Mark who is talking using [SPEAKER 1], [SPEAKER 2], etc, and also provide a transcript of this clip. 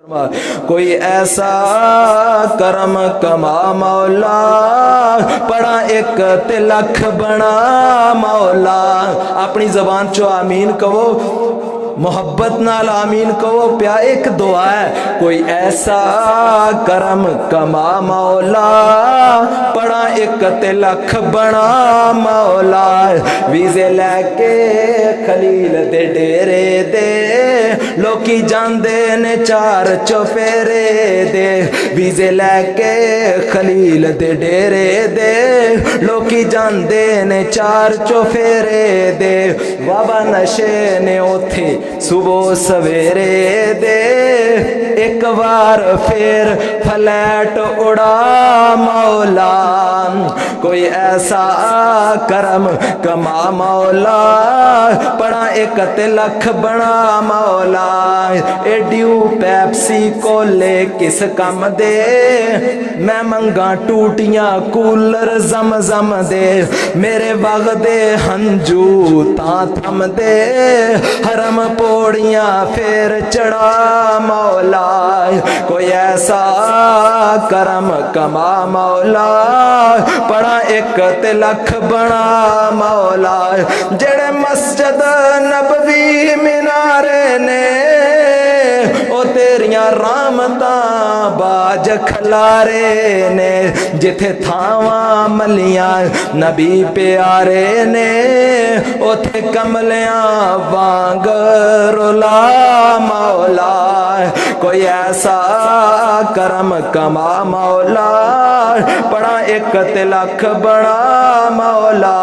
[SPEAKER 1] कोई ऐसा करम कमा मौला, पढ़ा एक ते लख बना मौला। अपनी जबान चो आमीन कहो, मोहब्बत नाल आमीन कहो। प्या एक दुआ है, कोई ऐसा करम कमा मौला, पढ़ा एक ते लख बना मौला। वीजे लैके खलील दे डेरे दे, लोकी जांदे ने चार चौफेरे दे। वीजे लैके खलील दे डेरे दे, लोकी जांदे ने चार चौफेरे दे। बाबा नशे ने उथे सुबह सवेरे दे, एक बार फिर फ्लैट उड़ा मौला। कोई ऐसा करम कमा मौला, पढ़ा एक ते लख बना मौला। एड्यू पैप्सी कोले किस कम दे, मैं मंगा टूटियां कूलर जम दे। मेरे वगदे हंजू तां थम दे, हरम पौड़ियां फिर चढ़ा मौला। कोई ऐसा करम कमा मौला, पढ़ा एक ते लख बना मौला। जेड़े मस्जिद नबवी मीनारे ने, ओ तेरियां रामतां बाज खलारे ने। जिथे थावां मलियां नबी प्यारे ने, उथे कमलियां वांग रुला मौला। कोई ऐसा करम कमा मौला, पढ़ा एक ते लख बना मौला।